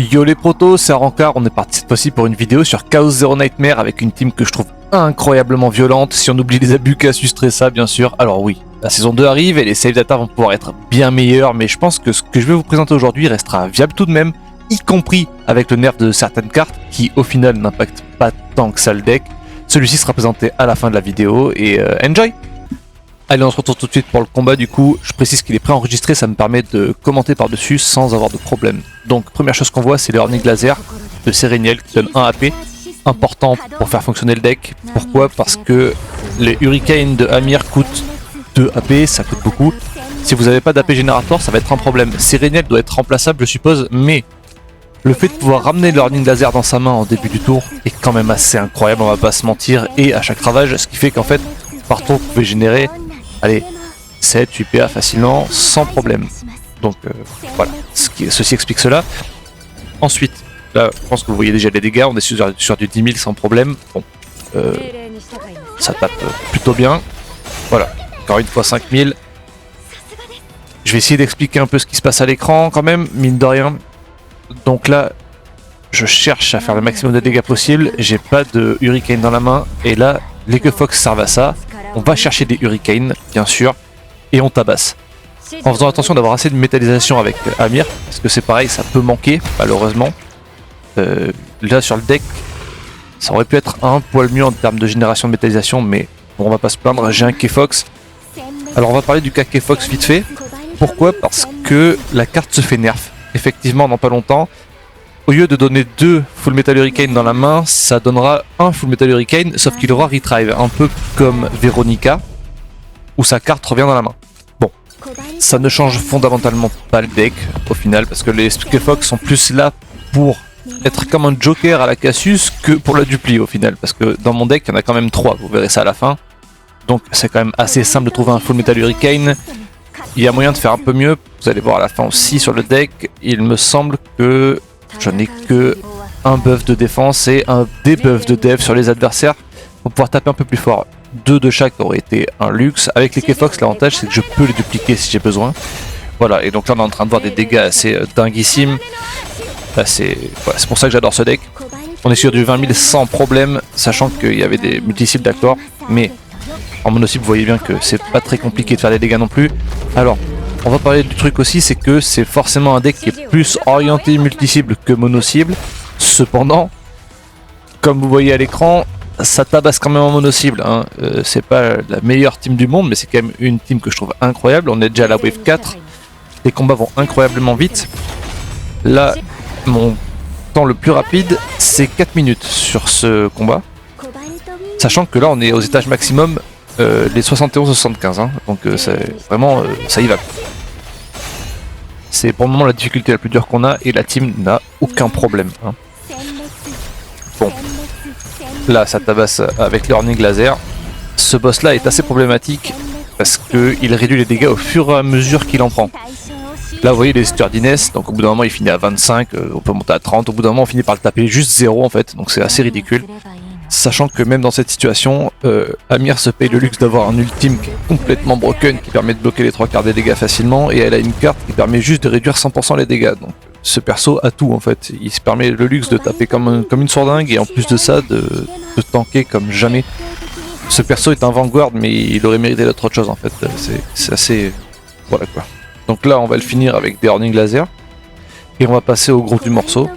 Yo les protos, c'est Arancard, on est parti cette fois-ci pour une vidéo sur Chaos Zero Nightmare avec une team que je trouve incroyablement violente, si on oublie les abus qu'a su Stressa bien sûr. Alors oui, la saison 2 arrive et les save data vont pouvoir être bien meilleurs, mais je pense que ce que je vais vous présenter aujourd'hui restera viable tout de même, y compris avec le nerf de certaines cartes qui au final n'impactent pas tant que ça le deck. Celui-ci sera présenté à la fin de la vidéo et enjoy! Allez, on se retrouve tout de suite pour le combat. Du coup, je précise qu'il est préenregistré, ça me permet de commenter par-dessus sans avoir de problème. Donc, première chose qu'on voit, c'est le Hornig Laser de Sereniel qui donne 1 AP. Important pour faire fonctionner le deck. Pourquoi? Parce que les Hurricanes de Amir coûtent 2 AP, ça coûte beaucoup. Si vous n'avez pas d'AP générateur, ça va être un problème. Sereniel doit être remplaçable, je suppose, mais le fait de pouvoir ramener le Hornig Laser dans sa main en début du tour est quand même assez incroyable, on va pas se mentir, et à chaque ravage, ce qui fait qu'en fait, par tour, vous pouvez générer, allez, 7, 8 PA facilement, sans problème. Donc voilà, ceci explique cela. Ensuite, là, je pense que vous voyez déjà les dégâts, on est sur du 10 000 sans problème. Bon, ça tape plutôt bien. Voilà, encore une fois 5 000. Je vais essayer d'expliquer un peu ce qui se passe à l'écran quand même, mine de rien. Donc là, je cherche à faire le maximum de dégâts possible, j'ai pas de Hurricane dans la main, et là, les Fox servent à ça. On va chercher des Hurricanes, bien sûr, et on tabasse. En faisant attention d'avoir assez de métallisation avec Amir, parce que c'est pareil, ça peut manquer, malheureusement. Là, sur le deck, ça aurait pu être un poil mieux en termes de génération de métallisation, mais bon, on va pas se plaindre, j'ai un K-Fox. Alors, on va parler du cas K-Fox vite fait. Pourquoi? Parce que la carte se fait nerf. Effectivement, dans pas longtemps, au lieu de donner 2 Full Metal Hurricane dans la main, ça donnera un Full Metal Hurricane, sauf qu'il aura Retrieve, un peu comme Veronica, où sa carte revient dans la main. Bon, ça ne change fondamentalement pas le deck, au final, parce que les Fox sont plus là pour être comme un Joker à la Cassius que pour la dupli, au final, parce que dans mon deck, il y en a quand même 3, vous verrez ça à la fin. Donc c'est quand même assez simple de trouver un Full Metal Hurricane. Il y a moyen de faire un peu mieux, vous allez voir à la fin aussi sur le deck, il me semble que je n'ai que un buff de défense et un debuff de dev sur les adversaires pour pouvoir taper un peu plus fort. 2 de chaque aurait été un luxe. Avec les K-Fox, l'avantage c'est que je peux les dupliquer si j'ai besoin. Voilà, et donc là on est en train de voir des dégâts assez dinguissimes. C'est pour ça que j'adore ce deck. On est sur du 20 000 sans problème, sachant qu'il y avait des multi-cibles d'accord, mais en mono-cible vous voyez bien que c'est pas très compliqué de faire des dégâts non plus. Alors, on va parler du truc aussi, c'est que c'est forcément un deck qui est plus orienté multi-cible que mono-cible. Cependant, comme vous voyez à l'écran, ça tabasse quand même en mono-cible. Hein. C'est pas la meilleure team du monde, mais c'est quand même une team que je trouve incroyable. On est déjà à la wave 4. Les combats vont incroyablement vite. Là, mon temps le plus rapide, c'est 4 minutes sur ce combat. Sachant que là, on est aux étages maximum, les 71-75. Hein. Donc vraiment, ça y va. C'est pour le moment la difficulté la plus dure qu'on a et la team n'a aucun problème. Hein. Bon, là ça tabasse avec le Hornig Laser. Ce boss là est assez problématique parce qu'il réduit les dégâts au fur et à mesure qu'il en prend. Là vous voyez les sturdiness, donc au bout d'un moment il finit à 25, on peut monter à 30, au bout d'un moment on finit par le taper juste 0 en fait, donc c'est assez ridicule. Sachant que même dans cette situation, Amir se paye le luxe d'avoir un ultime qui est complètement broken, qui permet de bloquer les 3 quarts des dégâts facilement, et elle a une carte qui permet juste de réduire 100% les dégâts. Donc ce perso a tout en fait, il se permet le luxe de taper comme une sourdingue, et en plus de ça, de tanker comme jamais. Ce perso est un Vanguard, mais il aurait mérité d'être autre chose en fait, c'est assez... voilà quoi. Donc là on va le finir avec des Hornig Laser, et on va passer au gros du morceau.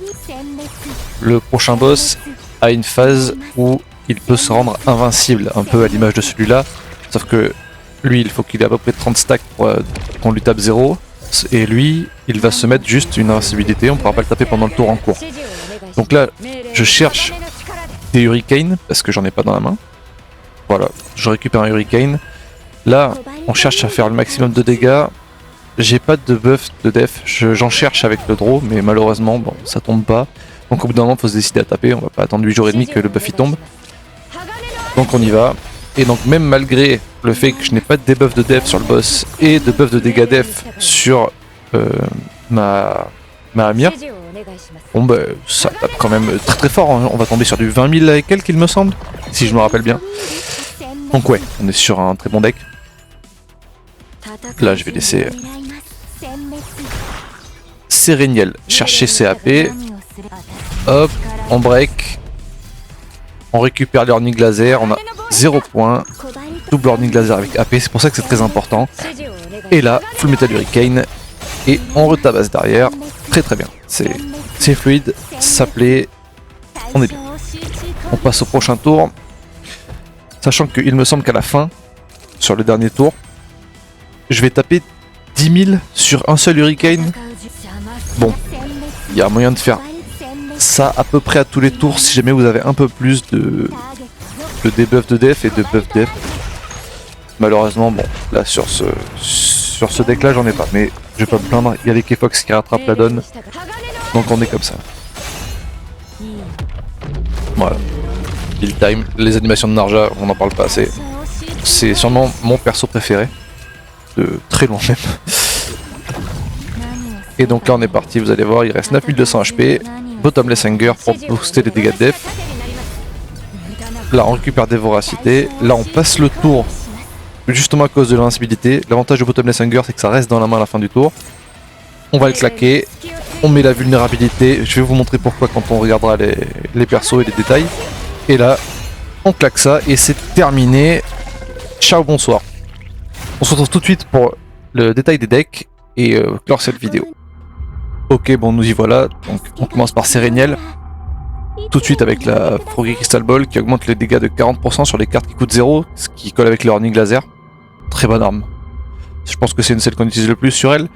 Le prochain boss a une phase où il peut se rendre invincible, un peu à l'image de celui-là, sauf que lui il faut qu'il ait à peu près 30 stacks pour qu'on lui tape 0, et lui il va se mettre juste une invincibilité, on pourra pas le taper pendant le tour en cours. Donc là je cherche des Hurricanes, parce que j'en ai pas dans la main, voilà, je récupère un Hurricane, là on cherche à faire le maximum de dégâts, j'ai pas de buff de def, j'en cherche avec le draw, mais malheureusement bon, ça tombe pas. Donc au bout d'un moment il faut se décider à taper, on va pas attendre 8 jours et demi que le buff il tombe. Donc on y va. Et donc même malgré le fait que je n'ai pas de debuff de def sur le boss et de buff de dégâts def sur ma Amir, bon bah ça tape quand même très très fort, hein. On va tomber sur du 20 000 et quelques il me semble, si je me rappelle bien. Donc ouais, on est sur un très bon deck. Là je vais laisser Sereniel chercher ses AP. Hop, on break. On récupère les Ornig Laser, on a 0 points. Double Ornig Laser avec AP, c'est pour ça que c'est très important. Et là, Full Metal Hurricane. Et on retabasse derrière. Très très bien. C'est fluide, ça plaît. On est bien. On passe au prochain tour. Sachant qu'il me semble qu'à la fin, sur le dernier tour, je vais taper 10 000 sur un seul Hurricane. Bon, il y a moyen de faire ça à peu près à tous les tours si jamais vous avez un peu plus de debuff de def et de buff def. Malheureusement, bon, là sur ce deck là j'en ai pas, mais je vais pas me plaindre, il y a les K-Fox qui rattrapent la donne, donc on est comme ça. Voilà. Kill time, les animations de Narja, on n'en parle pas assez. C'est sûrement mon perso préféré, de très loin même. Et donc là on est parti, vous allez voir, il reste 9200 HP, Bottomless Anger pour booster les dégâts de def. Là on récupère des voracités, là on passe le tour justement à cause de l'invincibilité. L'avantage de Bottomless Anger c'est que ça reste dans la main à la fin du tour. On va le claquer, on met la vulnérabilité, je vais vous montrer pourquoi quand on regardera les persos et les détails. Et là on claque ça et c'est terminé. Ciao, bonsoir. On se retrouve tout de suite pour le détail des decks et clore cette vidéo. Ok, bon nous y voilà, donc on commence par Séréniel. Tout de suite avec la Froggy Crystal Ball qui augmente les dégâts de 40% sur les cartes qui coûtent 0, ce qui colle avec le Ornig Laser. Très bonne arme. Je pense que c'est celle qu'on utilise le plus sur elle.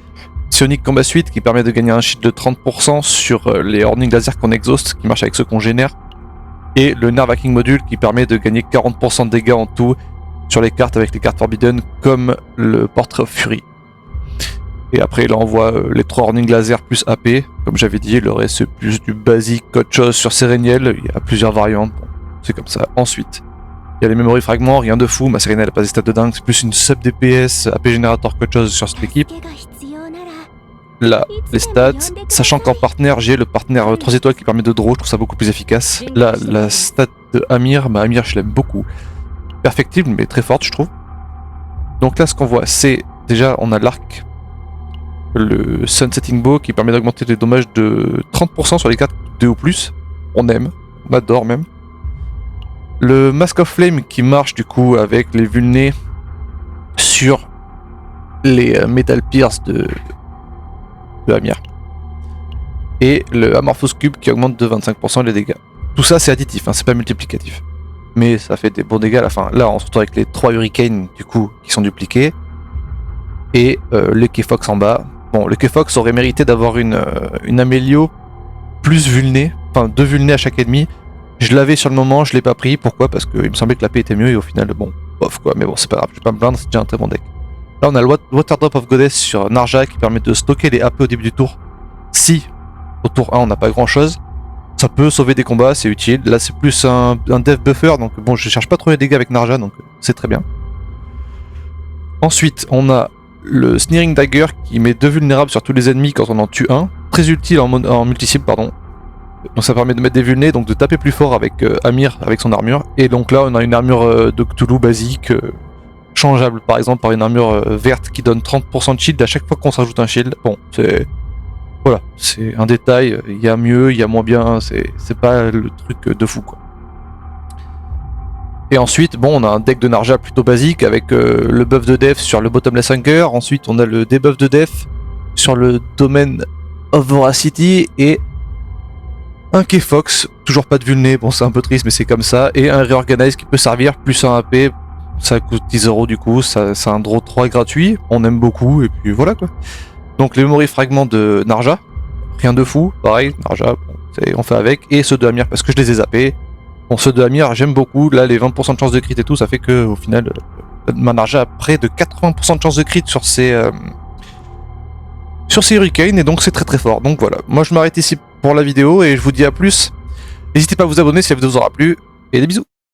Psionic Combat Suite qui permet de gagner un shield de 30% sur les Ornig Laser qu'on exhauste, qui marche avec ceux qu'on génère. Et le Nerve Hacking Module qui permet de gagner 40% de dégâts en tout sur les cartes avec les cartes Forbidden comme le Portrait of Fury. Et après là on voit les 3 Ornig Laser plus AP, comme j'avais dit, le reste c'est plus du basique qu'autre chose sur Séréniel, il y a plusieurs variantes, bon, c'est comme ça. Ensuite, il y a les Memory Fragments, rien de fou, ma Séréniel n'a pas des stats de dingue, c'est plus une sub DPS, AP Générateur qu'autre chose sur cette équipe. Là, les stats, sachant qu'en partenaire, j'ai le partenaire 3 étoiles qui permet de draw, je trouve ça beaucoup plus efficace. Là, la stat de Amir, Amir je l'aime beaucoup. Perfectible mais très forte je trouve. Donc là ce qu'on voit c'est, déjà on a l'arc, le Sunsetting Bow qui permet d'augmenter les dommages de 30% sur les cartes 2 ou plus. On aime, on adore même. Le Mask of Flame qui marche du coup avec les vulnés sur les Metal Pierce de Amir. Et le Amorphous Cube qui augmente de 25% les dégâts. Tout ça c'est additif, hein, c'est pas multiplicatif. Mais ça fait des bons dégâts à la fin. Là on se retrouve avec les 3 Hurricanes du coup qui sont dupliqués. Et le K-Fox en bas. Bon, le K-Fox aurait mérité d'avoir une Amélio plus vulnée, enfin 2 vulnés à chaque ennemi. Je l'avais sur le moment, je l'ai pas pris. Pourquoi? Parce qu'il me semblait que la paix était mieux et au final, bon, bof quoi. Mais bon, c'est pas grave, je vais pas me plaindre, c'est déjà un très bon deck. Là on a le Water Drop of Goddess sur Narja qui permet de stocker les AP au début du tour. Si au tour 1 on n'a pas grand chose, ça peut sauver des combats, c'est utile. Là c'est plus un dev buffer, donc bon je cherche pas trop les dégâts avec Narja, donc c'est très bien. Ensuite on a le Sneering Dagger qui met 2 vulnérables sur tous les ennemis quand on en tue un. Très utile en multi-cible, pardon. Donc ça permet de mettre des vulnés, donc de taper plus fort avec Amir, avec son armure. Et donc là on a une armure de Cthulhu basique, changeable par exemple par une armure verte qui donne 30% de shield à chaque fois qu'on s'ajoute un shield. Bon, c'est... Voilà, c'est un détail, il y a mieux, il y a moins bien, c'est pas le truc de fou quoi. Et ensuite, bon, on a un deck de Narja plutôt basique avec le buff de def sur le Bottomless Anger. Ensuite, on a le debuff de def sur le Domain of Voracity et un K-Fox, toujours pas de vulné, bon c'est un peu triste mais c'est comme ça, et un Reorganize qui peut servir, plus un AP, ça coûte 10 € du coup, c'est un draw 3 gratuit, on aime beaucoup et puis voilà quoi. Donc les Memory Fragments de Narja, rien de fou, pareil, Narja, bon, on fait avec, et ceux de Amir parce que je les ai zappés. Bon, ceux de Amir, j'aime beaucoup. Là, les 20% de chance de crit et tout, ça fait que au final, ma Narja a près de 80% de chance de crit sur ces Hurricanes, et donc c'est très très fort. Donc voilà, moi je m'arrête ici pour la vidéo et je vous dis à plus. N'hésitez pas à vous abonner si la vidéo vous aura plu, et des bisous.